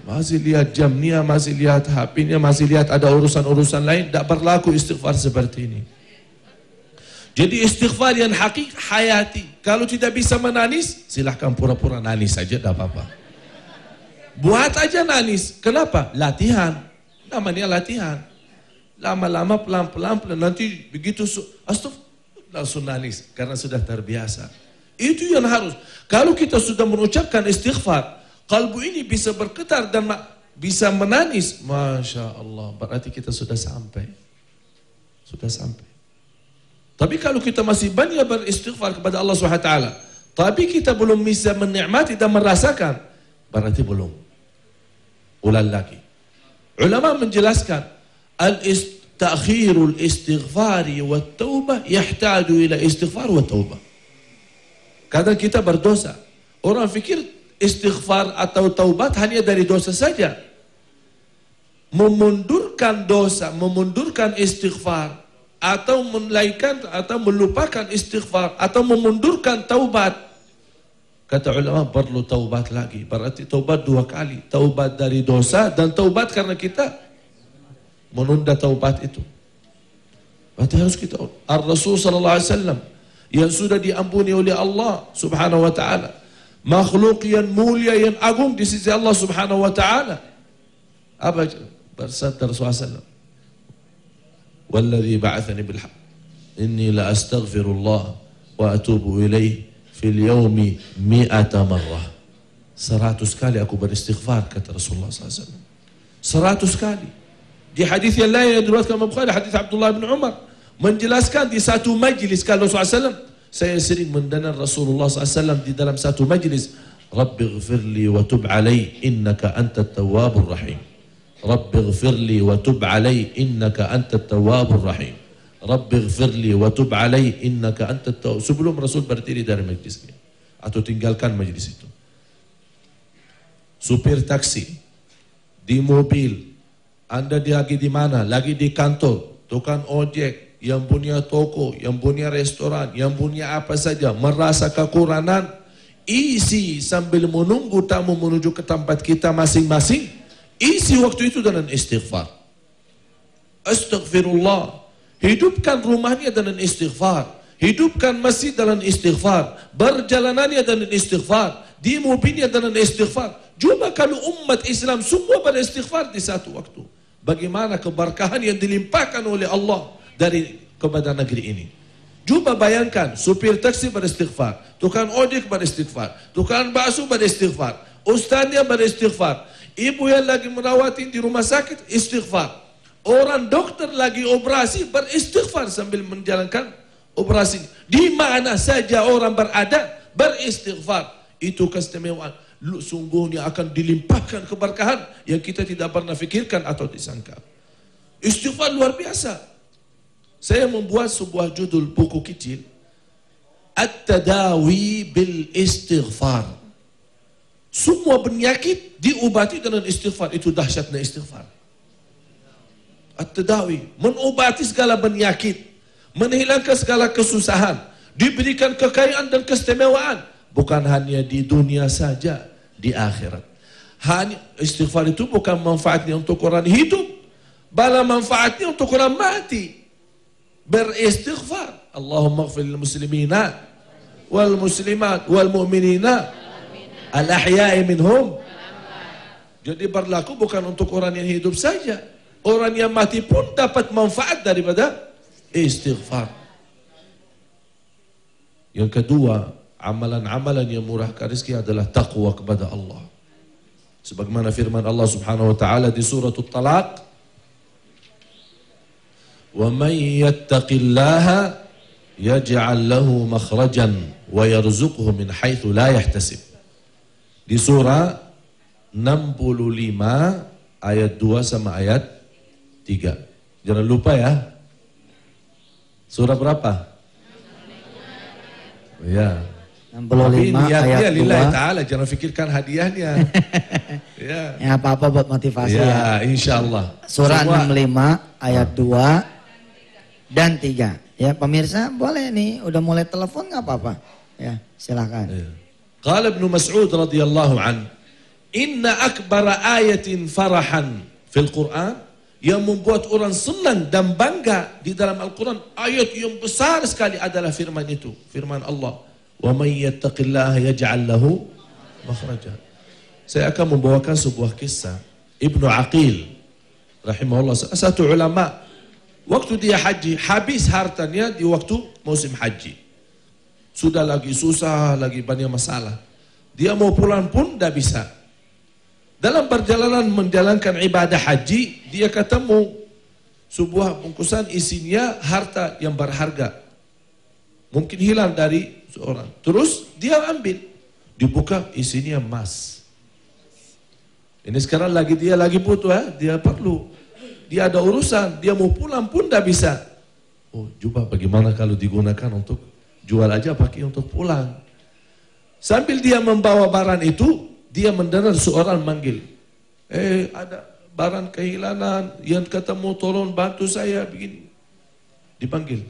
masih lihat jamnya, masih lihat HP-nya, masih lihat ada urusan-urusan lain, tidak berlaku istighfar seperti ini. Jadi istighfar yang hakiki, hayati. Kalau tidak bisa menangis, silahkan pura-pura nangis saja, tidak apa-apa. Buat aja nangis. Kenapa? Latihan. Namanya latihan. Lama-lama, pelan-pelan, nanti begitu langsung nangis karena sudah terbiasa. Itu yang harus. Kalau kita sudah mengucapkan istighfar, kalbu ini bisa bergetar dan bisa menangis, Masya Allah, berarti kita sudah sampai. Sudah sampai. Tapi kalau kita masih banyak beristighfar kepada Allah SWT, tapi kita belum bisa menikmati dan merasakan, berarti belum. Ulang lagi. Ulama menjelaskan, ta'khirul istighfari wa taubah yahtaju ila istighfar wa taubah. Kadang kita berdosa. Orang fikir istighfar atau taubat hanya dari dosa saja. Memundurkan dosa, memundurkan istighfar, atau melalaikan atau melupakan istighfar, atau memundurkan taubat. Kata ulama, perlu taubat lagi. Berarti taubat dua kali. Taubat dari dosa dan taubat karena kita menunda taubat itu. Berarti harus kita. Ar-Rasul sallallahu alaihi wasallam yang sudah diampuni oleh Allah Subhanahu wa taala, makhluk yang mulia, yang agung di sisi Allah Subhanahu wa taala. Apa bersabda Rasulullah sallallahu Walladhi ba'athani bilhaq inni la astaghfirullah wa atubu ilaih fil yawmi 100 marrah. 100 kali aku beristighfar, kata Rasulullah SAW. 100 kali. Di hadis yang lain yang diriwayatkan Imam Bukhari, hadis Abdullah bin Umar, menjelaskan di satu majlis kalau Rasulullah SAW, saya sering mendengar Rasulullah SAW di dalam satu majlis, Rabbi ghfirli wa tub alai innaka antat tawwabur rahim. Rabbi ghfirli wa tub alai innaka antat tawwabur rahim. Rabbi ghfirli wa tub alai innaka antat tawwab. Sebelum Rasul berdiri dari majlis ini atau tinggalkan majlis itu, supir taksi, di mobil, Anda lagi di mana? Lagi di kantor, tukang ojek, yang punya toko, yang punya restoran, yang punya apa saja, merasa kekurangan, isi sambil menunggu tamu menuju ke tempat kita masing-masing. Isi waktu itu dengan istighfar. Astaghfirullah. Hidupkan rumahnya dengan istighfar. Hidupkan masjid dengan istighfar. Berjalanannya dengan istighfar. Di mobilnya dengan istighfar. Coba kalau umat Islam semua beristighfar di satu waktu, bagaimana keberkahan yang dilimpahkan oleh Allah kepada negeri ini. Coba bayangkan, supir taksi beristighfar, tukang ojek beristighfar, tukang bakso beristighfar, ustaznya beristighfar, ibu yang lagi merawatin di rumah sakit istighfar, orang dokter lagi operasi beristighfar sambil menjalankan operasi. Di mana saja orang berada beristighfar. Itu keistimewaan. Sungguhnya akan dilimpahkan keberkahan yang kita tidak pernah fikirkan atau disangka. Istighfar luar biasa. Saya membuat sebuah judul buku kecil, At-Tadawi bil Istighfar. Semua penyakit diobati dengan istighfar. Itu dahsyatnya istighfar. At-Tadawi, mengobati segala penyakit, menghilangkan segala kesusahan, diberikan kekayaan dan keistimewaan. Bukan hanya di dunia saja, di akhirat. Hanya istighfar itu bukan manfaatnya untuk orang hidup, bala manfaatnya untuk orang mati. Beristighfar. Allahumma ighfir lil muslimina wal muslimat wal mu'minina al ahya'i minhum. Jadi berlaku bukan untuk orang yang hidup saja, orang yang mati pun dapat manfaat daripada istighfar. Yang kedua, amalan-amalan yang murahkan rezeki adalah taqwa kepada Allah. Sebagaimana firman Allah Subhanahu wa taala di surah At-Talaq, "Wa may yattaqillaha yaj'al lahu makhrajan wa yarzuqhu min haitsu la yahtasib." Di surah 65 ayat 2 sama ayat 3. Jangan lupa ya. Surah berapa? Ya. 65 niatnya ayat 2. lillahi ta'ala, jangan fikirkan hadiahnya. Ya. Ya apa-apa buat motivasi ya. Insyaallah. Surah Semua 65 ayat 2 dan 3. Ya pemirsa boleh nih, udah mulai telepon nggak apa-apa. Ya silakan. Qala Ibnu Mas'ud radhiyallahu an, "Inna akbara ayatin farahan fil Qur'an," yang membuat orang senang dan bangga di dalam Al-Quran, ayat yang besar sekali adalah firman itu, firman Allah, "Wa may yattaqillaha yaj'al lahu makhraja." Saya akan membawakan sebuah kisah Ibnu Aqil rahimahullah, satu ulama. Waktu dia haji, habis hartanya di waktu musim haji. Sudah lagi susah, lagi banyak masalah. Dia mau pulang pun tidak bisa. Dalam perjalanan menjalankan ibadah haji, dia ketemu sebuah bungkusan isinya harta yang berharga. Mungkin hilang dari seorang. Terus dia ambil. Dibuka isinya emas. Ini sekarang dia lagi butuh, dia perlu. Dia ada urusan, dia mau pulang pun tidak bisa. Oh, coba bagaimana kalau digunakan untuk jual aja, pakai untuk pulang. Sambil dia membawa barang itu, dia mendengar seorang manggil. Ada barang kehilangan, yang ketemu, tolong bantu saya begini. Dipanggil.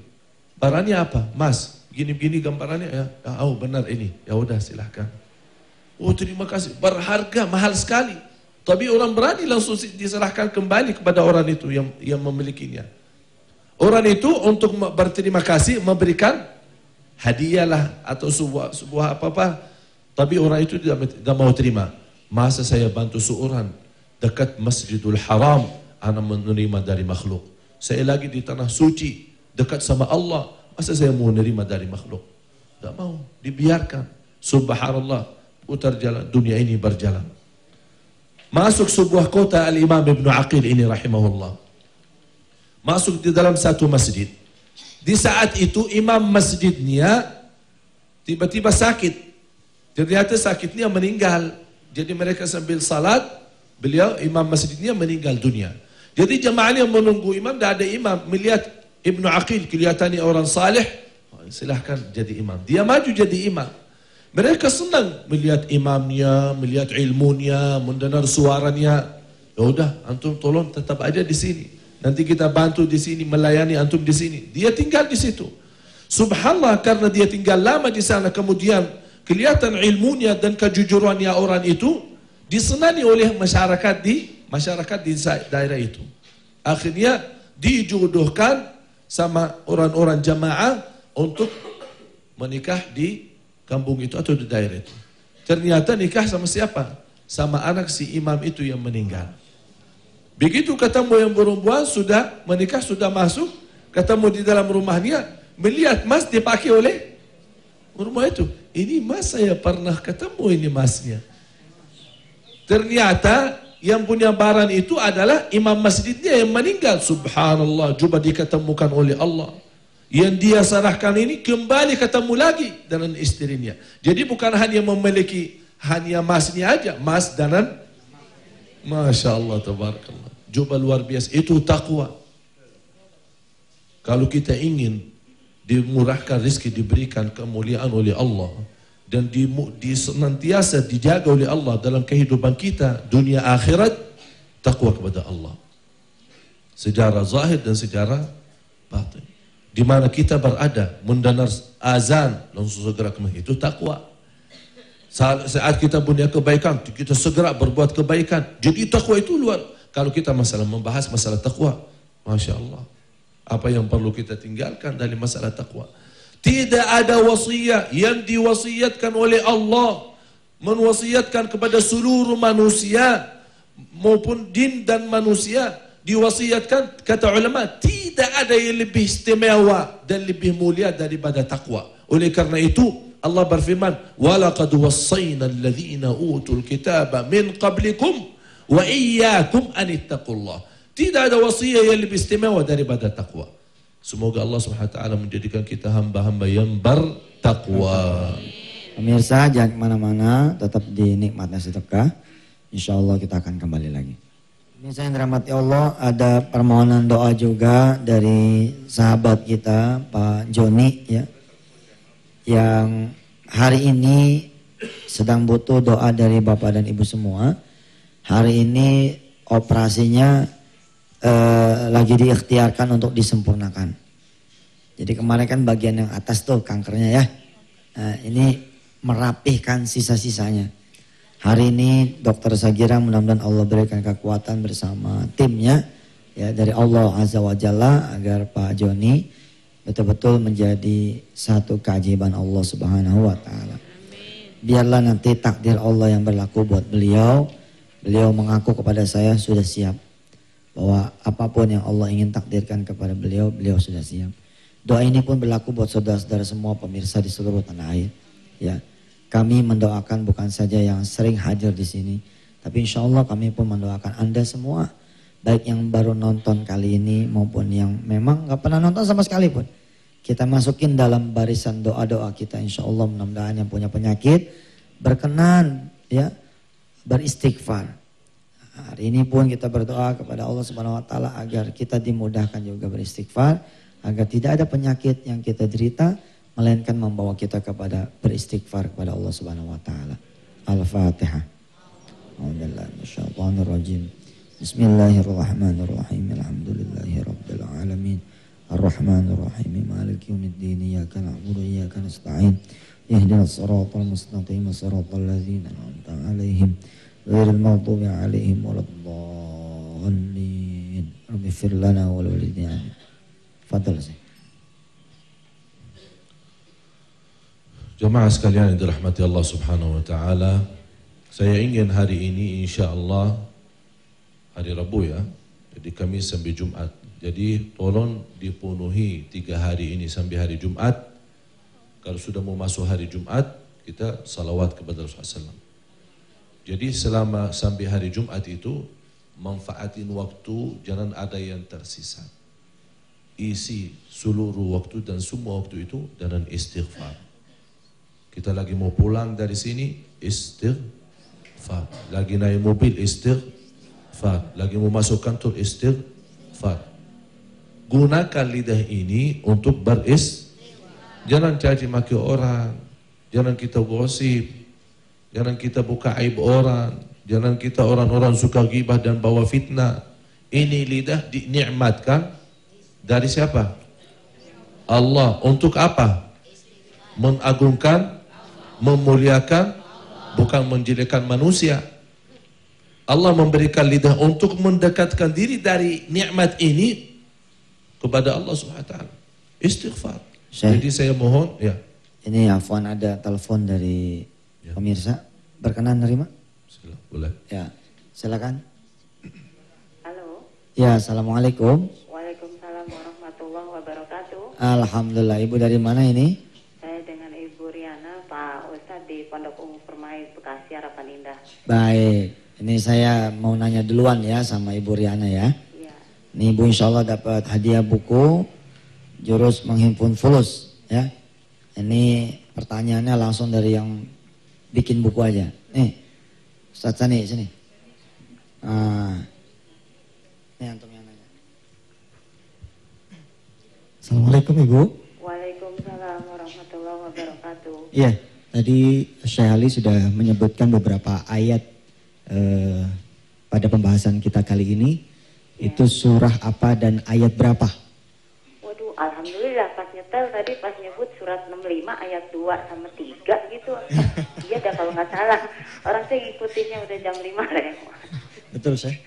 Barangnya apa? Mas, begini-begini gambarannya ya. Oh benar ini. Ya udah silahkan. Oh terima kasih, berharga, mahal sekali. Tapi orang berani langsung diserahkan kembali kepada orang itu yang memilikinya. Orang itu untuk berterima kasih memberikan hadiah lah atau sebuah apa-apa. Tapi orang itu tidak mau terima. Masa saya bantu seorang dekat Masjidul Haram, ana menerima dari makhluk. Saya lagi di tanah suci dekat sama Allah, masa saya mau menerima dari makhluk? Tidak mau, dibiarkan. Subhanallah, putar jalan dunia ini berjalan. Masuk sebuah kota Al-Imam Ibnu Aqil ini rahimahullah. Masuk di dalam satu masjid. Di saat itu imam masjidnya tiba-tiba sakit. Ternyata sakitnya meninggal. Jadi mereka sambil salat, beliau imam masjidnya meninggal dunia. Jadi jemaahnya menunggu imam, tidak ada imam. Melihat Ibnu Aqil kelihatannya orang saleh, silahkan jadi imam. Dia maju jadi imam. Mereka senang melihat imamnya, melihat ilmunya, mendengar suaranya. Ya udah, antum tolong tetap aja di sini. Nanti kita bantu di sini, melayani antum di sini. Dia tinggal di situ. Subhanallah, karena dia tinggal lama di sana, kemudian kelihatan ilmunya dan kejujurannya orang itu disenangi oleh masyarakat di daerah itu. Akhirnya dijodohkan sama orang-orang jamaah untuk menikah di kampung itu atau di daerah itu. Ternyata nikah sama siapa? Sama anak si imam itu yang meninggal. Begitu ketemu yang perempuan sudah menikah, sudah masuk, ketemu di dalam rumahnya, melihat emas dipakai oleh rumah itu. Ini emas, saya pernah ketemu ini emasnya. Ternyata yang punya barang itu adalah imam masjidnya yang meninggal. Subhanallah, coba diketemukan oleh Allah. Yang dia serahkan ini kembali ketemu lagi dengan istrinya. Jadi bukan hanya memiliki hanya emasnya aja, emas dan Masya Allah, tabarakallah. Coba luar biasa, itu takwa. Kalau kita ingin dimurahkan rezeki, diberikan kemuliaan oleh Allah, dan senantiasa dijaga oleh Allah dalam kehidupan kita, dunia akhirat, takwa kepada Allah. Secara zahir dan secara batin. Di mana kita berada, mendengar azan, langsung segera kemana, itu takwa. Saat kita punya kebaikan, kita segera berbuat kebaikan. Jadi takwa itu luar. Kalau kita membahas masalah takwa, Masya Allah. Apa yang perlu kita tinggalkan dari masalah takwa? Tidak ada wasiat yang diwasiatkan oleh Allah, menwasiatkan kepada seluruh manusia, maupun jin dan manusia, diwasiatkan, kata ulama, tidak ada yang lebih istimewa dan lebih mulia daripada takwa. Oleh karena itu, Allah berfirman, "Walaqad wassayna alladhina utul kitaba min qablikum wa iyyakum an ittaqullah." Tidak ada wasiat yang lebih istimewa daripada takwa. Semoga Allah Subhanahu wa taala menjadikan kita hamba-hamba yang bertakwa. Pemirsa jangan kemana-mana, tetap di nikmatnya sedekah. Insya Allah kita akan kembali lagi. Pemirsa yang dirahmati Allah, ada permohonan doa juga dari sahabat kita Pak Joni ya, yang hari ini sedang butuh doa dari Bapak dan Ibu semua. Hari ini operasinya lagi diikhtiarkan untuk disempurnakan. Jadi kemarin kan bagian yang atas tuh kankernya ya. Ini merapihkan sisa-sisanya. Hari ini Dokter Sagira mudah-mudahan Allah berikan kekuatan bersama timnya ya dari Allah Azza wa Jalla agar Pak Joni betul-betul menjadi satu keajaiban Allah Subhanahu wa taala. Biarlah nanti takdir Allah yang berlaku buat beliau. Beliau mengaku kepada saya sudah siap. Bahwa apapun yang Allah ingin takdirkan kepada beliau, beliau sudah siap. Doa ini pun berlaku buat saudara-saudara semua pemirsa di seluruh tanah air. Ya, kami mendoakan bukan saja yang sering hadir di sini, tapi insya Allah kami pun mendoakan Anda semua, baik yang baru nonton kali ini maupun yang memang nggak pernah nonton sama sekali pun. Kita masukin dalam barisan doa-doa kita, insya Allah mudah-mudahan yang punya penyakit berkenan ya beristighfar. Hari ini pun kita berdoa kepada Allah Subhanahu wa taala agar kita dimudahkan juga beristighfar, agar tidak ada penyakit yang kita derita melainkan membawa kita kepada beristighfar kepada Allah Subhanahu wa taala. Al-Fatihah. Bismillahirrahmanirrahim. Alhamdulillahirabbil alamin. Ar-Rahmanir-Rahim. Maliki yaumiddin. Iyyaka na'budu wa iyyaka nasta'in. Ihdinas siratal mustaqim. Siratal ladzina an'amta 'alaihim ghairil maghdubi 'alaihim waladdallin. Rabbighfir lana wa liwalidayna. Fadhal sih. Jemaah sekalian yang dirahmati Allah Subhanahu wa taala, saya ingin hari ini insyaallah hari Rabu ya. Jadi Kamis sampai Jumat. Jadi tolong dipenuhi 3 hari ini sampai hari Jumat. Kalau sudah mau masuk hari Jumat, kita salawat kepada Rasulullah SAW. Jadi selama sampai hari Jumat itu manfaatin waktu, jangan ada yang tersisa. Isi seluruh waktu dan semua waktu itu dengan istighfar. Kita lagi mau pulang dari sini, istighfar. Lagi naik mobil, istighfar. Lagi mau masuk kantor, istighfar. Gunakan lidah ini untuk jangan caci maki orang, jangan kita gosip, jangan kita buka aib orang, jangan kita orang-orang suka ghibah dan bawa fitnah. Ini lidah dinikmatkan dari siapa? Allah. Untuk apa? Mengagungkan, memuliakan, bukan menjelekan manusia. Allah memberikan lidah untuk mendekatkan diri dari nikmat ini kepada Allah Subhanahu wa taala. Istighfar. Jadi saya mohon ya. Ini afwan ada telepon dari pemirsa. Berkenan nerima? Boleh. Ya, silakan. Halo. Ya, assalamualaikum. Waalaikumsalam warahmatullahi wabarakatuh. Alhamdulillah. Ibu dari mana ini? Saya dengan Ibu Riana, Pak Ustadz di Pondok Ungu Permai, Bekasi, Harapan Indah. Baik. Ini saya mau nanya duluan ya sama Ibu Riana ya. Iya. Ini Ibu insya Allah dapat hadiah buku Jurus Menghimpun Fulus ya. Ini pertanyaannya langsung dari yang bikin buku aja. Nih, Ustadz Sani sini. Ini antum yang nanya. Assalamualaikum Ibu. Waalaikumsalam warahmatullahi wabarakatuh. Iya, tadi Syekh Ali sudah menyebutkan beberapa ayat pada pembahasan kita kali ini. Ya. Itu surah apa dan ayat berapa? Waduh, alhamdulillah pas nyetel tadi pas nyebut surat 65 ayat 2 sama 3 gitu. Iya dah kalau nggak salah. Orang saya ngikutinnya udah jam 5 lah. Betul Syekh?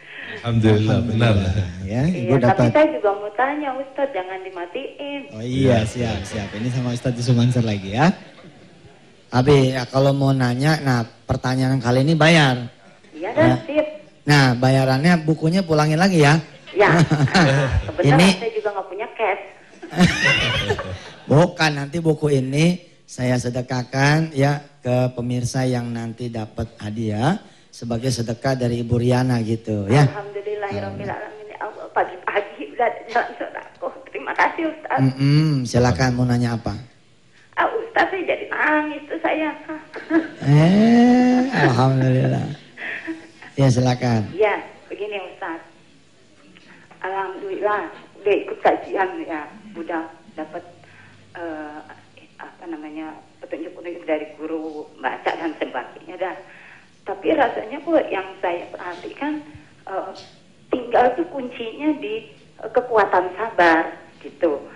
Alhamdulillah, benar. Ya, Ibu iya, dapat. Tapi saya juga mau tanya Ustadz, jangan dimatiin. Oh iya, siap. Ini sama Ustadz Sumansar lagi ya. Abi, ya, kalau mau nanya, nah pertanyaan kali ini bayar. Iya dah, sip. Nah, bayarannya bukunya pulangin lagi ya. Ya, kebetulan saya juga nggak punya cash. Bukan, nanti buku ini saya sedekahkan ya ke pemirsa yang nanti dapat hadiah sebagai sedekah dari Ibu Riana gitu ya. Alhamdulillahirabbil alamin. Allah pagi-pagi udah ada jalan sedekah. Terima kasih Ustaz. Silakan mau nanya apa? Ustaz, saya jadi nangis tuh saya. Alhamdulillah. Ya silakan. Ya, begini Ustaz. Alhamdulillah udah ikut kajian ya, udah dapat petunjuk-petunjuk dari guru baca dan sebagainya dah. Tapi rasanya kok yang saya perhatikan tinggal tuh kuncinya di kekuatan sabar gitu.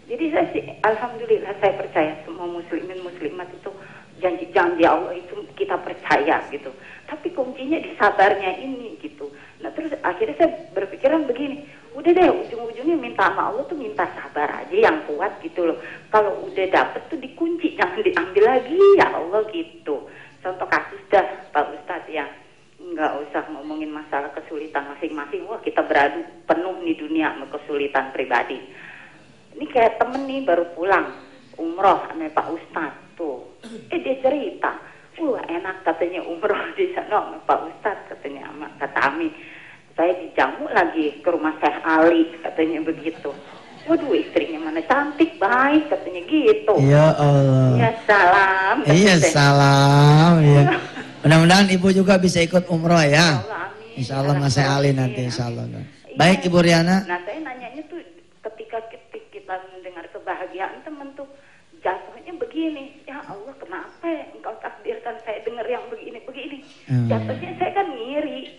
Jadi saya sih alhamdulillah saya percaya semua muslimin muslimat itu janji-janji Allah itu kita percaya gitu. Tapi kuncinya di sabarnya ini gitu. Nah terus akhirnya saya berpikiran begini, udah deh ujung-ujungnya minta sama Allah tuh minta sabar aja yang kuat gitu loh. Kalau udah dapet tuh dikunci, jangan diambil lagi ya Allah gitu. Contoh kasus dah Pak Ustadz ya, nggak usah ngomongin masalah kesulitan masing-masing. Wah kita beradu penuh nih dunia sama kesulitan pribadi. Ini kayak temen nih baru pulang umroh sama Pak Ustadz tuh. Dia cerita, enak katanya umroh di sana sama Pak Ustadz katanya sama kata Ami. Saya dijamu lagi ke rumah Syekh Ali katanya begitu. Waduh istrinya mana cantik baik katanya gitu. Ya Allah. Ya salam. Iya salam. Ya. Mudah-mudahan ibu juga bisa ikut umroh ya. Insya Allah Mas Syekh Ali nanti Insya Allah. Baik Ibu Riana. Nah saya nanyanya tuh ketika kita mendengar kebahagiaan teman tuh jatuhnya begini, ya Allah kenapa ya engkau takdirkan saya dengar yang begini-begini. Jatuhnya saya kan ngiri.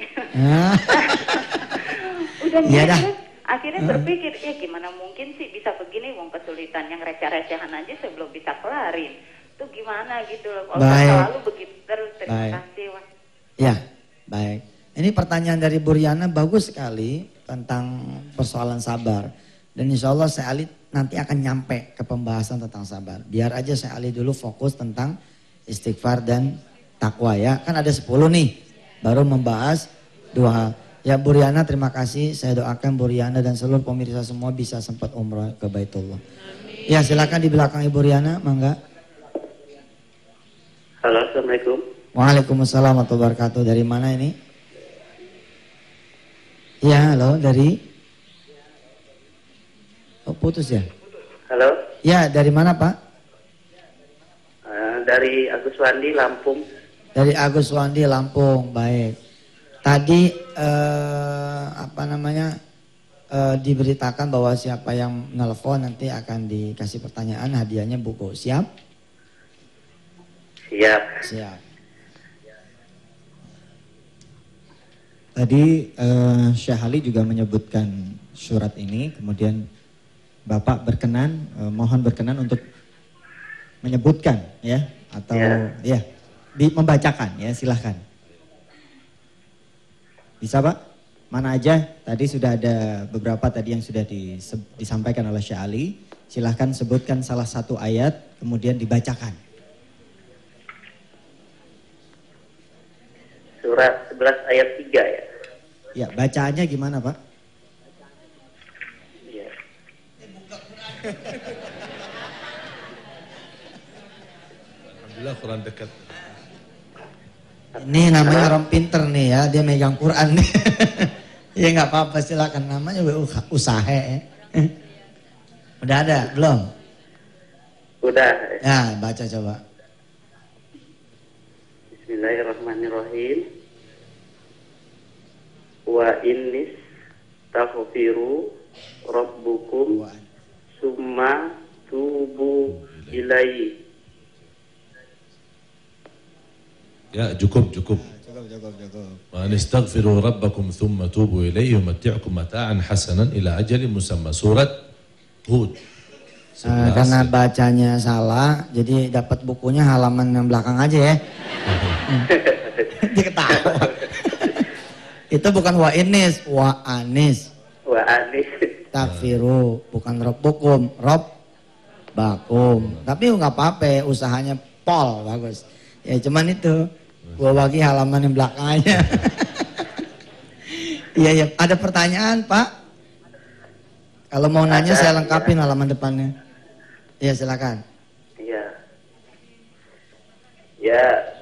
Udah ngiri, akhirnya berpikir, gimana mungkin sih bisa begini, wong kesulitan yang receh-recehan aja saya belum bisa kelarin. Itu gimana gitu loh, kalau selalu begitu terus. Terima kasih. Ya, baik. Ini pertanyaan dari Bu Riana bagus sekali tentang persoalan sabar. Dan insya Allah Syekh Ali nanti akan nyampe ke pembahasan tentang sabar. Biar aja Syekh Ali dulu fokus tentang istighfar dan takwa ya. Kan ada 10 nih, baru membahas 2 hal. Ya Bu Riana terima kasih. Saya doakan Bu Riana dan seluruh pemirsa semua bisa sempat umrah ke Baitullah. Amin. Ya silakan di belakang Ibu Riana, mangga. Halo, Assalamualaikum. Waalaikumsalam warahmatullahi wabarakatuh. Dari mana ini? Ya, halo, dari? Oh, putus ya? Halo? Ya, dari mana Pak? Dari Agus Wandi, Lampung. Dari Agus Wandi, Lampung, baik. Tadi diberitakan bahwa siapa yang nelpon nanti akan dikasih pertanyaan, hadiahnya buku. Siap? Siap. Siap. Tadi Syekh Ali juga menyebutkan surat ini, kemudian Bapak berkenan, mohon berkenan untuk menyebutkan ya, atau membacakan ya, silahkan. Bisa Pak? Mana aja? Tadi sudah ada beberapa tadi yang sudah disampaikan oleh Syekh Ali. Silahkan sebutkan salah satu ayat, kemudian dibacakan. Surat 11 ayat 3 ya. Ya, bacaannya gimana Pak? Iya. Alhamdulillah Quran dekat. Ini namanya orang pinter nih ya, dia megang Quran nih. Ya nggak apa-apa, silakan, namanya usaha. Udah ada belum? Udah. Ya, baca coba. Bismillahirrahmanirrahim. Wa innis taghfiru rabbukum summa tubu ilaihi. Ya, cukup. Cukup. Wa anistaghfiru rabbakum thumma tubu ilaihi yumatti'ukum mata'an hasanan ila ajalin musamma. Surat Hud. Karena bacanya salah, jadi dapat bukunya halaman yang belakang aja ya. Dia ketawa. Itu bukan wa inis, wa anis. Wa anis. Takfiru, bukan rabbukum, rob bakum. Tapi nggak apa-apa, usahanya pol bagus. Ya cuman itu, gua bagi halaman yang belakangnya. Iya, ada pertanyaan Pak? Kalau mau nanya saya lengkapin halaman depannya. Iya silakan. Iya. ya